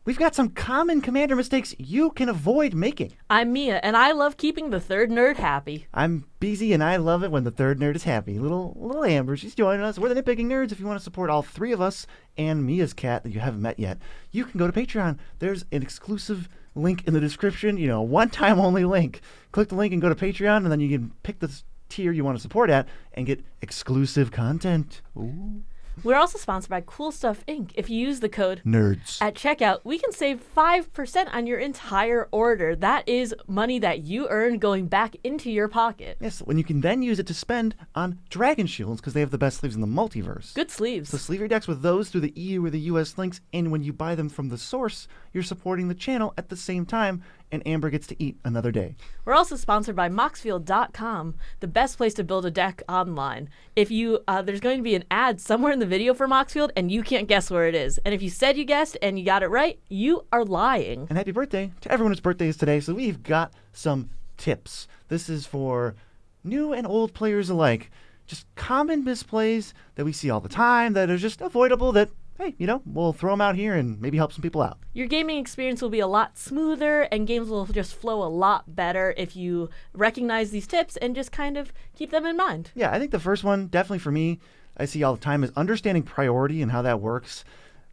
we've got some common commander mistakes you can avoid making. I'm Mia, and I love keeping the third nerd happy. I'm BZ, and I love it when the third nerd is happy. Little Amber, she's joining us. We're the Nitpicking Nerds. If you want to support all three of us and Mia's cat that you haven't met yet, you can go to Patreon. There's an exclusive link in the description, one-time only link. Click the link and go to Patreon, and then you can pick the tier you want to support at and get exclusive content. Ooh. We're also sponsored by Cool Stuff Inc. If you use the code NERDS at checkout, we can save 5% on your entire order. That is money that you earned going back into your pocket. Yes, when you can then use it to spend on Dragon Shields because they have the best sleeves in the multiverse. Good sleeves. So sleeve your decks with those through the EU or the US links, and when you buy them from the source, you're supporting the channel at the same time, and Amber gets to eat another day. We're also sponsored by Moxfield.com, the best place to build a deck online. If you, there's going to be an ad somewhere in the video for Moxfield, and you can't guess where it is. And if you said you guessed and you got it right, you are lying. And happy birthday to everyone whose birthday is today. So we've got some tips. This is for new and old players alike. Just common misplays that we see all the time that are just avoidable that, hey, we'll throw them out here and maybe help some people out. Your gaming experience will be a lot smoother, and games will just flow a lot better if you recognize these tips and just kind of keep them in mind. Yeah, I think the first one, definitely for me, I see all the time, is understanding priority and how that works.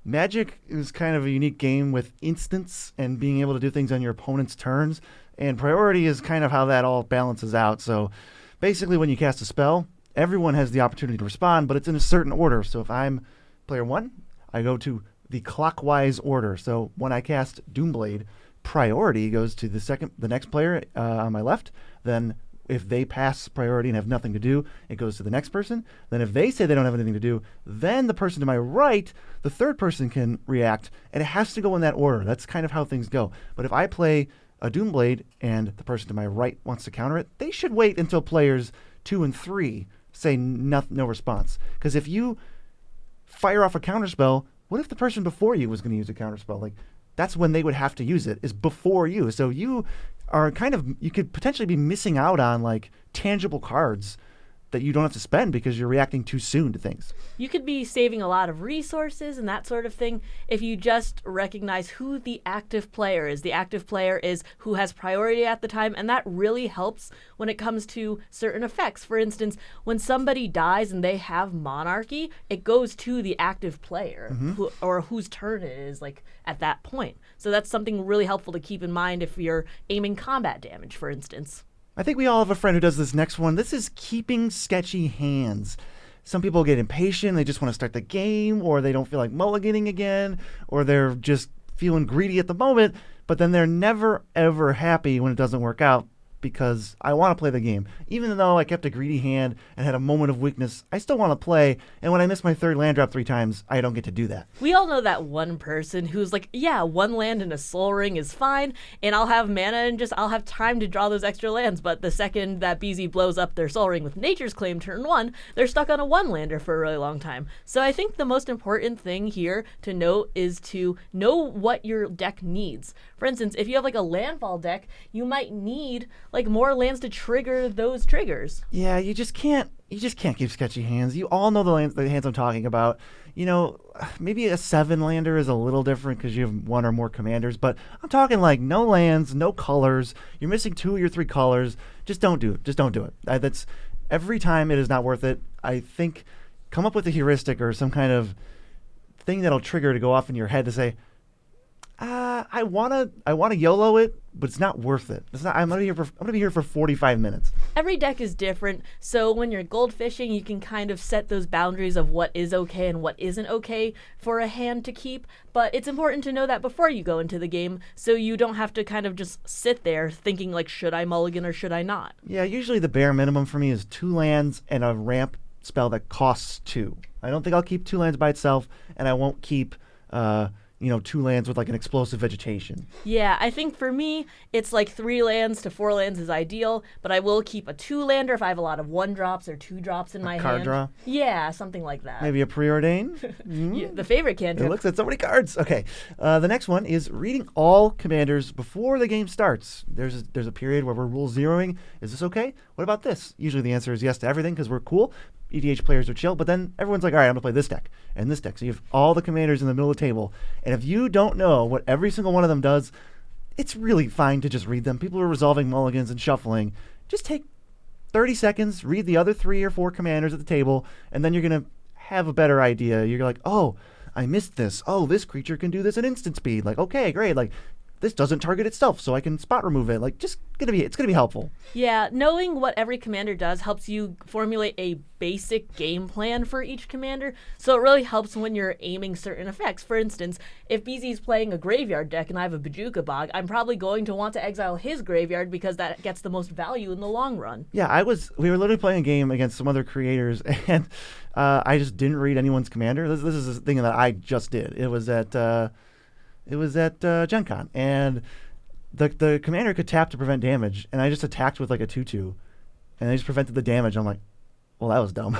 Magic is kind of a unique game with instants and being able to do things on your opponent's turns, and priority is kind of how that all balances out. So basically when you cast a spell, everyone has the opportunity to respond, but it's in a certain order. So if I'm player 1, I go to the clockwise order. So when I cast Doomblade, priority goes to the next player on my left. Then if they pass priority and have nothing to do, it goes to the next person. Then if they say they don't have anything to do, then the person to my right, the third person can react, and it has to go in that order. That's kind of how things go. But if I play a Doomblade and the person to my right wants to counter it, they should wait until players 2 and 3 say no response. Because if you fire off a counterspell, what if the person before you was going to use a counterspell? Like, that's when they would have to use it, is before you. So you could potentially be missing out on like tangible cards that you don't have to spend because you're reacting too soon to things. You could be saving a lot of resources and that sort of thing if you just recognize who the active player is. The active player is who has priority at the time, and that really helps when it comes to certain effects. For instance, when somebody dies and they have monarchy, it goes to the active player or whose turn it is like at that point. So that's something really helpful to keep in mind if you're aiming combat damage, for instance. I think we all have a friend who does this next one. This is keeping sketchy hands. Some people get impatient. They just want to start the game, or they don't feel like mulliganing again, or they're just feeling greedy at the moment, but then they're never, ever happy when it doesn't work out because I want to play the game. Even though I kept a greedy hand and had a moment of weakness, I still want to play, and when I miss my third land drop 3 times, I don't get to do that. We all know that one person who's like, yeah, 1 land and a Soul Ring is fine, and I'll have mana and I'll have time to draw those extra lands, but the second that BZ blows up their Soul Ring with Nature's Claim turn 1, they're stuck on a 1-lander for a really long time. So I think the most important thing here to note is to know what your deck needs. For instance, if you have like a landfall deck, you might need like more lands to trigger those triggers. Yeah, you just can't keep sketchy hands. You all know the hands I'm talking about. Maybe a 7-lander is a little different because you have 1 or more commanders, but I'm talking like no lands, no colors. You're missing 2 of your 3 colors. Just don't do it. Just don't do it. That's every time it is not worth it. I think come up with a heuristic or some kind of thing that'll trigger to go off in your head to say, I wanna YOLO it, but it's not worth it. I'm gonna be here for 45 minutes. Every deck is different, so when you're gold fishing, you can kind of set those boundaries of what is okay and what isn't okay for a hand to keep. But it's important to know that before you go into the game, so you don't have to kind of just sit there thinking like, should I mulligan or should I not? Yeah, usually the bare minimum for me is 2 lands and a ramp spell that costs 2. I don't think I'll keep 2 lands by itself, and I won't keep 2 lands with like an explosive vegetation. Yeah, I think for me, it's like 3 lands to 4 lands is ideal, but I will keep a 2-lander if I have a lot of 1-drops or 2-drops in my hand. Card draw? Yeah, something like that. Maybe a preordain? Yeah, the favorite cantrip. It looks at so many cards. Okay, the next one is reading all commanders before the game starts. There's a period where we're rule zeroing. Is this okay? What about this? Usually the answer is yes to everything because we're cool. EDH players are chill, but then everyone's like, all right, I'm going to play this deck and this deck. So you have all the commanders in the middle of the table. And if you don't know what every single one of them does, it's really fine to just read them. People are resolving mulligans and shuffling. Just take 30 seconds, read the other 3 or 4 commanders at the table, and then you're going to have a better idea. You're like, oh, I missed this. Oh, this creature can do this at instant speed. Like, okay, great. Like, this doesn't target itself, so I can spot remove it. Like, it's gonna be helpful. Yeah, knowing what every commander does helps you formulate a basic game plan for each commander. So it really helps when you're aiming certain effects. For instance, if BZ's playing a graveyard deck and I have a Bajuka Bog, I'm probably going to want to exile his graveyard because that gets the most value in the long run. Yeah, we were literally playing a game against some other creators, and I just didn't read anyone's commander. This is a thing that I just did. It was at Gen Con, and the commander could tap to prevent damage, and I just attacked with like a 2/2, and I just prevented the damage. I'm like, well, that was dumb.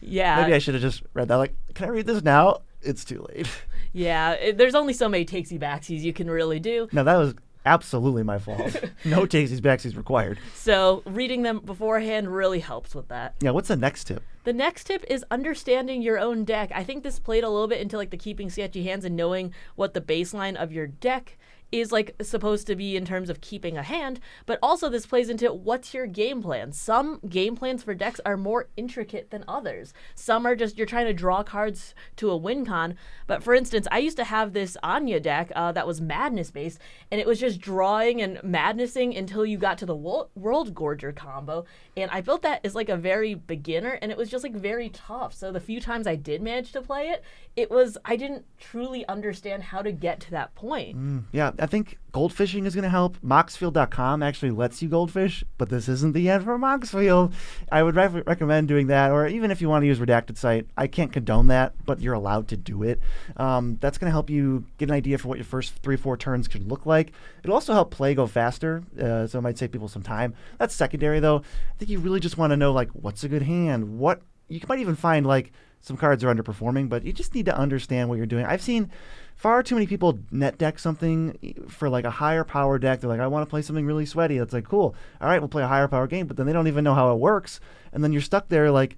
Yeah. Maybe I should have just read that. Like, can I read this now? It's too late. Yeah, there's only so many takesy-backsies you can really do. No, that was absolutely my fault. No takesies backsies required. So reading them beforehand really helps with that. Yeah, what's the next tip? The next tip is understanding your own deck. I think this played a little bit into like the keeping sketchy hands and knowing what the baseline of your deck is like supposed to be in terms of keeping a hand, but also this plays into what's your game plan. Some game plans for decks are more intricate than others. Some are just you're trying to draw cards to a win con. But for instance, I used to have this Anya deck that was madness based, and it was just drawing and madnessing until you got to the World Gorger combo. And I built that as like a very beginner, and it was just like very tough. So the few times I did manage to play it, I didn't truly understand how to get to that point. Yeah, I think goldfishing is going to help. Moxfield.com actually lets you goldfish, but this isn't the end for Moxfield. I would recommend doing that, or even if you want to use Redacted Site, I can't condone that, but you're allowed to do it. That's going to help you get an idea for what your first 3-4 turns could look like. It'll also help play go faster, so it might save people some time. That's secondary, though. I think you really just want to know, like, what's a good hand? You might even find, like, some cards are underperforming, but you just need to understand what you're doing. I've seen far too many people net deck something for like a higher power deck. They're like, I want to play something really sweaty. It's like, cool. All right, we'll play a higher power game, but then they don't even know how it works. And then you're stuck there like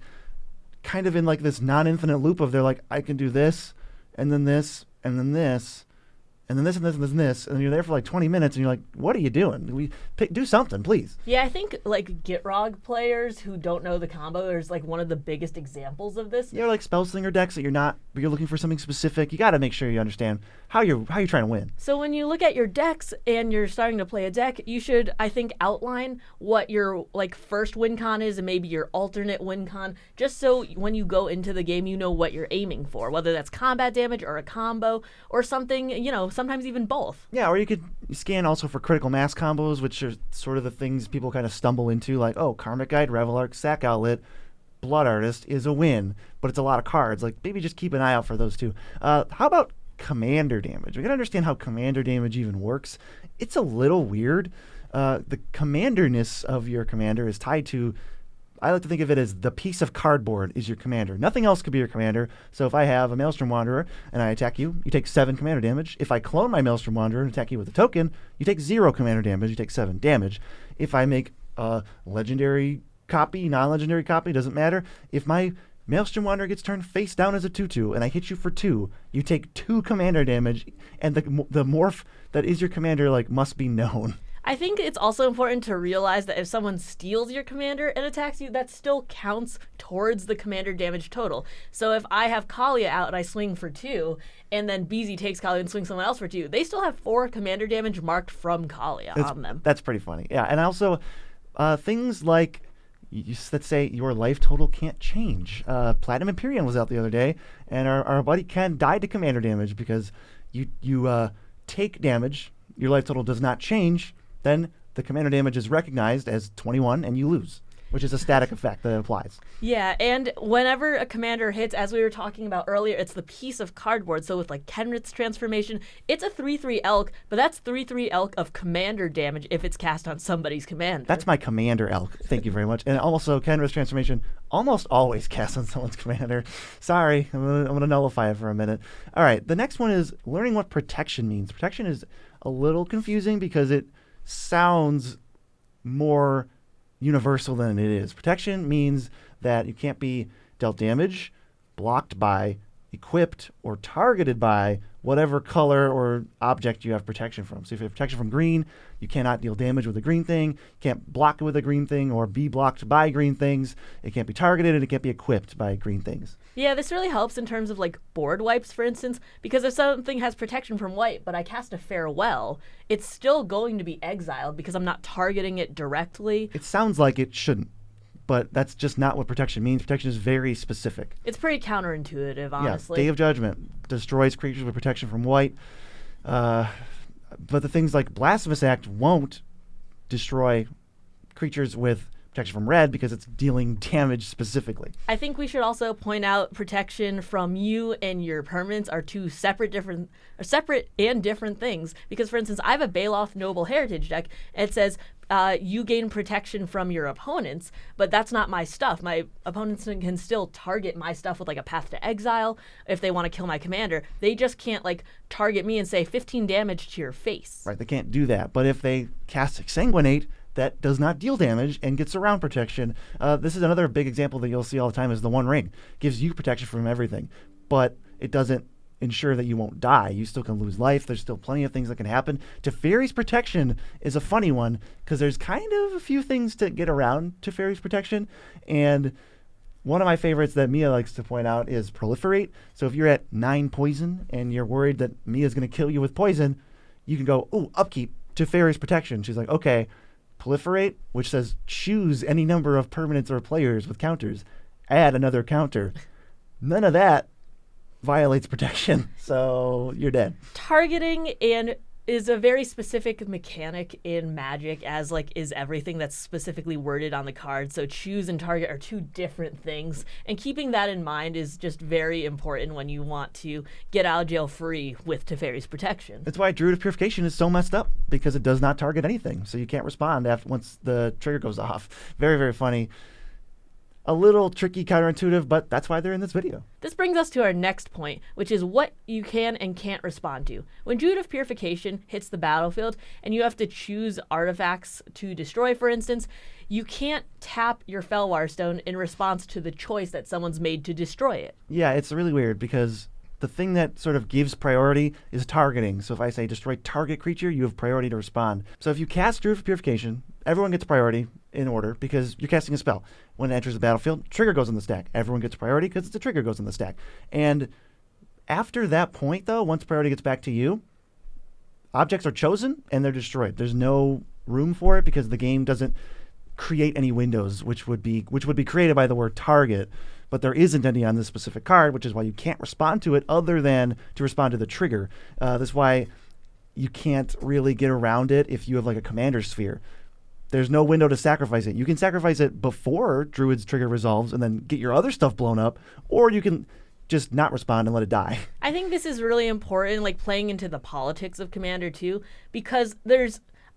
kind of in like this non-infinite loop of they're like, I can do this, and then this, and then this, and then this, and this, and this, and this. And you're there for like 20 minutes, and you're like, what are you doing? Do something, please. Yeah, I think like Gitrog players who don't know the combo is like one of the biggest examples of this. You're like Spellslinger decks that you're looking for something specific. You got to make sure you understand how you're trying to win. So when you look at your decks and you're starting to play a deck, you should, I think, outline what your like first win con is and maybe your alternate win con, just so when you go into the game, you know what you're aiming for, whether that's combat damage or a combo or something, sometimes even both. Yeah, or you could scan also for critical mass combos, which are sort of the things people kind of stumble into, like, oh, Karmic Guide, Revelark, Sack Outlet, Blood Artist is a win, but it's a lot of cards. Like, maybe just keep an eye out for those two. How about commander damage? We got to understand how commander damage even works. It's a little weird. The commanderness of your commander is tied to, I like to think of it as the piece of cardboard is your commander. Nothing else could be your commander. So if I have a Maelstrom Wanderer and I attack you, you take 7 commander damage. If I clone my Maelstrom Wanderer and attack you with a token, you take 0 commander damage. You take 7 damage. If I make a legendary copy, non-legendary copy, doesn't matter. If my Maelstrom Wanderer gets turned face down as a 2/2, and I hit you for 2, you take 2 commander damage, and the morph that is your commander must be known. I think it's also important to realize that if someone steals your commander and attacks you, that still counts towards the commander damage total. So if I have Kalia out and I swing for 2, and then BZ takes Kalia and swings someone else for 2, they still have 4 commander damage marked from Kalia on them. That's pretty funny. Yeah, and also things like, let's say your life total can't change. Platinum Imperium was out the other day, and our buddy Ken died to commander damage because you take damage, your life total does not change, then the commander damage is recognized as 21 and you lose, which is a static effect that applies. Yeah, and whenever a commander hits, as we were talking about earlier, it's the piece of cardboard. So with Kenrith's transformation, it's a 3/3 elk, but that's 3/3 elk of commander damage if it's cast on somebody's commander. That's my commander elk. Thank you very much. And also, Kenrith's transformation almost always cast on someone's commander. Sorry, I'm going to nullify it for a minute. All right, the next one is learning what protection means. Protection is a little confusing because it sounds more universal than it is. Protection means that you can't be dealt damage, blocked by, equipped, or targeted by whatever color or object you have protection from. So if you have protection from green, you cannot deal damage with a green thing, you can't block it with a green thing or be blocked by green things, it can't be targeted, and it can't be equipped by green things. Yeah, this really helps in terms of like board wipes, for instance, because if something has protection from white, but I cast a farewell, it's still going to be exiled because I'm not targeting it directly. It sounds like it shouldn't, but that's just not what protection means. Protection is very specific. It's pretty counterintuitive, honestly. Yeah, Day of Judgment destroys creatures with protection from white, but the things like Blasphemous Act won't destroy creatures with protection from red because it's dealing damage specifically. I think we should also point out protection from you and your permanents are two separate and different things. Because, for instance, I have a Baloth Noble Heritage deck, and it says you gain protection from your opponents, but that's not my stuff. My opponents can still target my stuff with like a Path to Exile if they want to kill my commander. They just can't like target me and say 15 damage to your face. Right, they can't do that. But if they cast Exsanguinate, that does not deal damage and gets around protection. This is another big example that you'll see all the time is the One Ring. Gives you protection from everything, but it doesn't ensure that you won't die. You still can lose life. There's still plenty of things that can happen. Teferi's protection is a funny one because there's kind of a few things to get around Teferi's protection. And one of my favorites that Mia likes to point out is Proliferate. So if you're at 9 poison and you're worried that Mia's going to kill you with poison, you can go, ooh, upkeep, Teferi's protection. She's like, okay, Proliferate, which says choose any number of permanents or players with counters. Add another counter. None of that violates protection, so you're dead. Targeting is a very specific mechanic in Magic, as like is everything that's specifically worded on the card. So choose and target are two different things, and keeping that in mind is just very important when you want to get out of jail free with Teferi's protection. That's why Druid of Purification is so messed up, because it does not target anything, so you can't respond once the trigger goes off. Very, very funny. A little tricky, counterintuitive, but that's why they're in this video. This brings us to our next point, which is what you can and can't respond to. When Druid of Purification hits the battlefield and you have to choose artifacts to destroy, for instance, you can't tap your Fellwar Stone in response to the choice that someone's made to destroy it. Yeah, it's really weird because the thing that sort of gives priority is targeting. So if I say destroy target creature, you have priority to respond. So if you cast Druid of Purification, everyone gets priority in order because you're casting a spell. When it enters the battlefield, trigger goes in the stack. Everyone gets priority because the trigger goes in the stack. And after that point, though, once priority gets back to you, objects are chosen and they're destroyed. There's no room for it because the game doesn't create any windows, which would be created by the word target. But there isn't any on this specific card, which is why you can't respond to it other than to respond to the trigger. That's why you can't really get around it if you have like a commander sphere. There's no window to sacrifice it. You can sacrifice it before Druid's trigger resolves and then get your other stuff blown up, or you can just not respond and let it die. I think this is really important, like playing into the politics of Commander too, because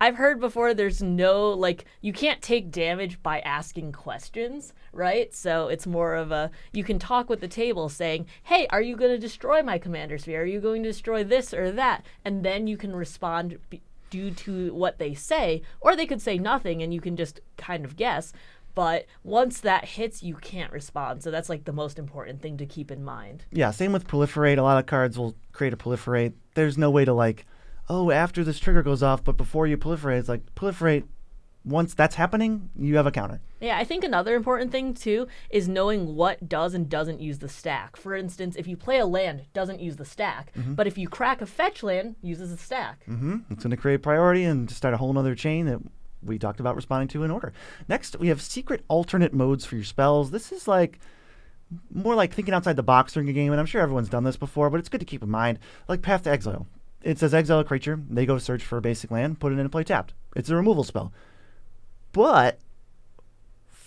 I've heard before there's no, like, you can't take damage by asking questions, right? So it's more of you can talk with the table saying, hey, are you going to destroy my commander sphere? Are you going to destroy this or that? And then you can respond due to what they say, or they could say nothing and you can just kind of guess. But once that hits, you can't respond. So that's like the most important thing to keep in mind. Yeah, same with Proliferate. A lot of cards will create a Proliferate. There's no way to like, oh, after this trigger goes off, but before you proliferate, it's like proliferate. Once that's happening, you have a counter. Yeah, I think another important thing, too, is knowing what does and doesn't use the stack. For instance, if you play a land, it doesn't use the stack. But if you crack a fetch land, it uses the stack. It's going to create priority and start a whole other chain that we talked about responding to in order. Next, we have secret alternate modes for your spells. This is like more like thinking outside the box during a game, and I'm sure everyone's done this before, but it's good to keep in mind. Like Path to Exile. It says exile a creature. They go search for a basic land, put it in play tapped. It's a removal spell. But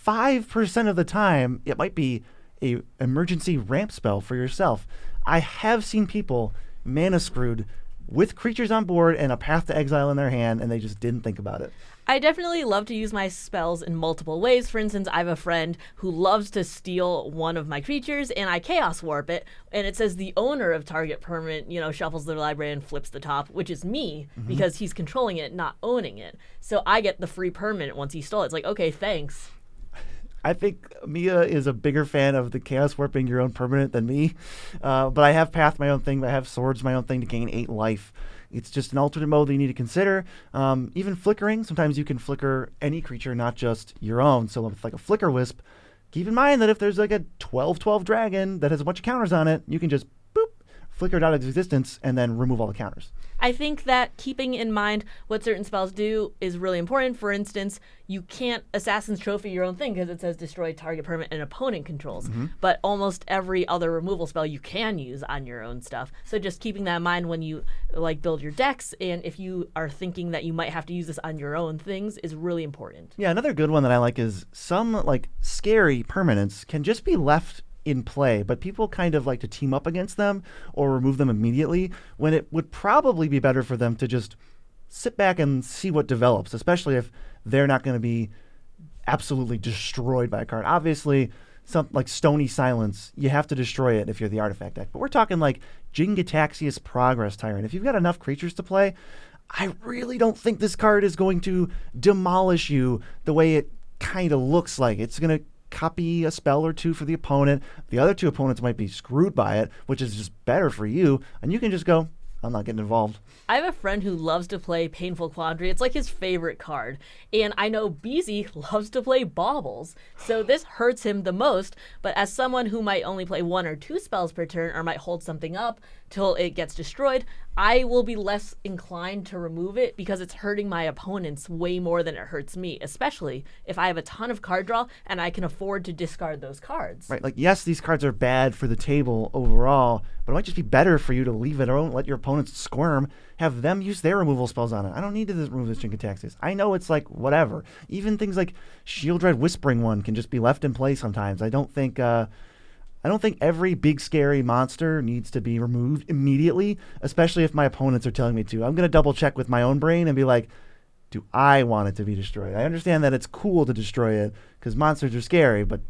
5% of the time, it might be a emergency ramp spell for yourself. I have seen people mana screwed with creatures on board and a Path to Exile in their hand, and they just didn't think about it. I definitely love to use my spells in multiple ways. For instance, I have a friend who loves to steal one of my creatures, and I Chaos Warp it, and it says the owner of target permanent, shuffles their library and flips the top, which is me, because he's controlling it, not owning it. So I get the free permanent once he stole it. It's like, okay, thanks. I think Mia is a bigger fan of the Chaos Warping your own permanent than me. But I have Path my own thing. I have Swords my own thing to gain 8 life. It's just an alternate mode that you need to consider. Even flickering, sometimes you can flicker any creature, not just your own. So with like a Flicker Wisp, keep in mind that if there's like a 12/12 dragon that has a bunch of counters on it, you can just boop, flicker it out of existence and then remove all the counters. I think that keeping in mind what certain spells do is really important. For instance, you can't Assassin's Trophy your own thing because it says destroy target permanent an opponent controls. But almost every other removal spell you can use on your own stuff. So just keeping that in mind when you like build your decks, and if you are thinking that you might have to use this on your own things, is really important. Yeah, another good one that I like is some like scary permanents can just be left in play, but people kind of like to team up against them or remove them immediately when it would probably be better for them to just sit back and see what develops, especially if they're not going to be absolutely destroyed by a card. Obviously, something like Stony Silence, you have to destroy it if you're the artifact deck. But we're talking like Jingataxius Progress Tyrant. If you've got enough creatures to play, I really don't think this card is going to demolish you the way it kind of looks like. It's going to copy a spell or two for the opponent. The other 2 opponents might be screwed by it, which is just better for you. And you can just go, I'm not getting involved. I have a friend who loves to play Painful Quandary. It's like his favorite card. And I know Beezy loves to play Baubles. So this hurts him the most. But as someone who might only play 1 or 2 spells per turn or might hold something up till it gets destroyed, I will be less inclined to remove it because it's hurting my opponents way more than it hurts me, especially if I have a ton of card draw and I can afford to discard those cards. Right, like yes, these cards are bad for the table overall, but it might just be better for you to leave it alone, let your opponents squirm, have them use their removal spells on it. I don't need to remove this Jingataxius. I know it's like whatever. Even things like Shield Red Whispering one can just be left in play sometimes. I don't think every big scary monster needs to be removed immediately, especially if my opponents are telling me to. I'm going to double check with my own brain and be like, do I want it to be destroyed? I understand that it's cool to destroy it because monsters are scary, but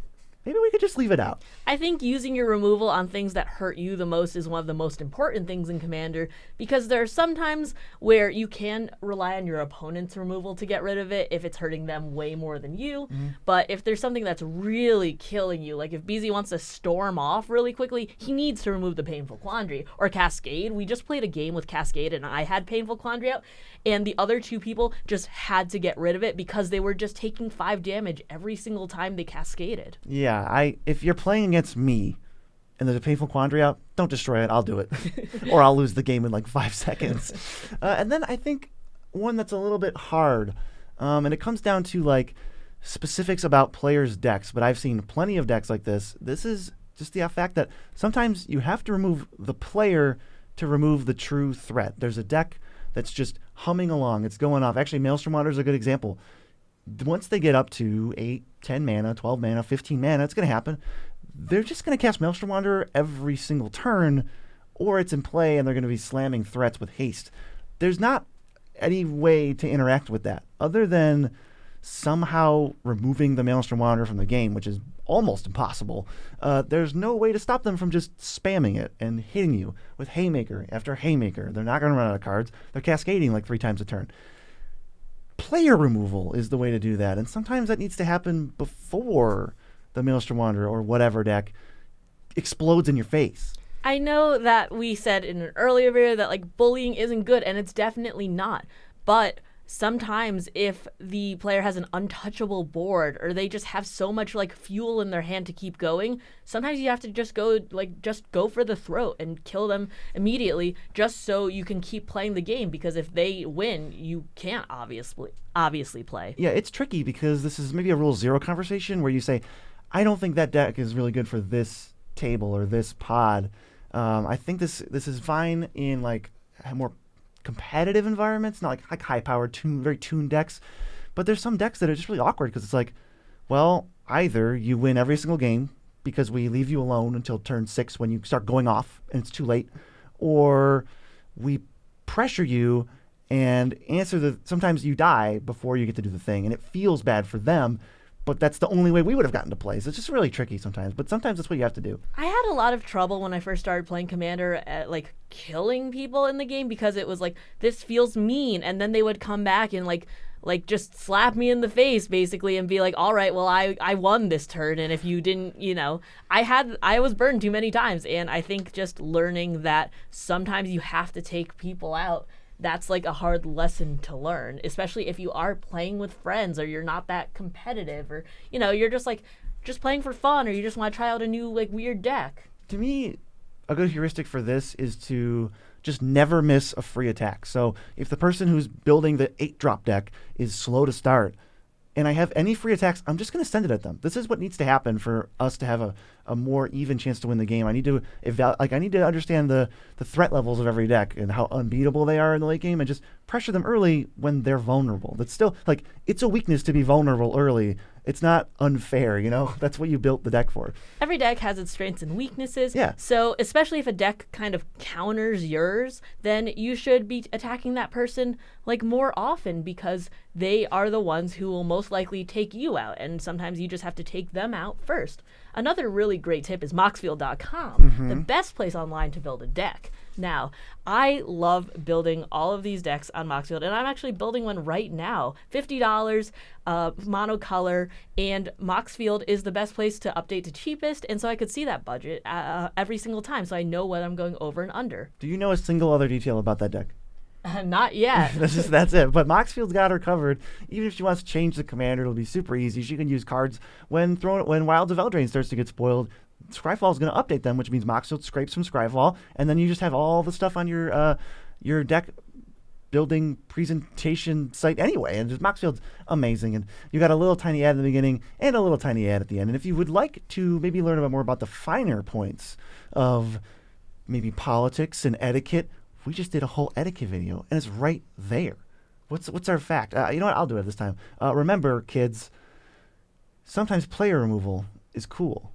maybe we could just leave it out. I think using your removal on things that hurt you the most is one of the most important things in Commander, because there are some times where you can rely on your opponent's removal to get rid of it if it's hurting them way more than you. But if there's something that's really killing you, like if BZ wants to storm off really quickly, he needs to remove the Painful Quandary. Or Cascade. We just played a game with Cascade and I had Painful Quandary out, and the other 2 people just had to get rid of it because they were just taking 5 damage every single time they cascaded. Yeah, if you're playing against me and there's a Painful Quandary out, don't destroy it. I'll do it. Or I'll lose the game in like 5 seconds. And then I think one that's a little bit hard, and it comes down to like specifics about players' decks, but I've seen plenty of decks like this. This is just the fact that sometimes you have to remove the player to remove the true threat. There's a deck that's just humming along. It's going off. Actually, Maelstrom Water is a good example. Once they get up to 8, 10 mana, 12 mana, 15 mana, it's going to happen. They're just going to cast Maelstrom Wanderer every single turn, or it's in play and they're going to be slamming threats with haste. There's not any way to interact with that other than somehow removing the Maelstrom Wanderer from the game, which is almost impossible. There's no way to stop them from just spamming it and hitting you with Haymaker after Haymaker. They're not going to run out of cards. They're cascading like 3 times a turn. Player removal is the way to do that, and sometimes that needs to happen before the Maelstrom Wanderer or whatever deck explodes in your face. I know that we said in an earlier video that like bullying isn't good, and it's definitely not. But sometimes if the player has an untouchable board or they just have so much like fuel in their hand to keep going, sometimes you have to just go for the throat and kill them immediately just so you can keep playing the game, because if they win, you can't obviously play. Yeah, it's tricky because this is maybe a Rule 0 conversation where you say, I don't think that deck is really good for this table or this pod. I think this is fine in like more competitive environments, not like high-powered, very tuned decks. But there's some decks that are just really awkward because it's like, well, either you win every single game because we leave you alone until turn 6 when you start going off and it's too late, or we pressure you and sometimes you die before you get to do the thing, and it feels bad for them. But that's the only way we would have gotten to play. So it's just really tricky sometimes. But sometimes that's what you have to do. I had a lot of trouble when I first started playing Commander at like killing people in the game because it was like, this feels mean. And then they would come back and like like just slap me in the face basically and be like, all right, well, I won this turn, and if you didn't, I was burned too many times. And I think just learning that sometimes you have to take people out, that's like a hard lesson to learn, especially if you are playing with friends or you're not that competitive, or you're just like just playing for fun, or you just want to try out a new like weird deck. To me, a good heuristic for this is to just never miss a free attack. So if the person who's building the 8-drop deck is slow to start, and I have any free attacks, I'm just going to send it at them. This is what needs to happen for us to have a more even chance to win the game. I need to I need to understand the threat levels of every deck and how unbeatable they are in the late game, and just pressure them early when they're vulnerable. That's still like, it's a weakness to be vulnerable early. It's not unfair, That's what you built the deck for. Every deck has its strengths and weaknesses. Yeah. So especially if a deck kind of counters yours, then you should be attacking that person like more often, because they are the ones who will most likely take you out. And sometimes you just have to take them out first. Another really great tip is moxfield.com, the best place online to build a deck. Now, I love building all of these decks on Moxfield, and I'm actually building one right now. $50, monocolor, and Moxfield is the best place to update to cheapest, and so I could see that budget every single time, so I know what I'm going over and under. Do you know a single other detail about that deck? Not yet. That's it. But Moxfield's got her covered. Even if she wants to change the commander, it'll be super easy. She can use cards when Wilds of Eldraine starts to get spoiled. Scryfall is going to update them, which means Moxfield scrapes from Scryfall, and then you just have all the stuff on your deck building presentation site anyway. And just Moxfield's amazing. And you got a little tiny ad in the beginning and a little tiny ad at the end. And if you would like to maybe learn more about the finer points of maybe politics and etiquette, we just did a whole etiquette video, and it's right there. What's our fact? You know what? I'll do it this time. Remember, kids, sometimes player removal is cool.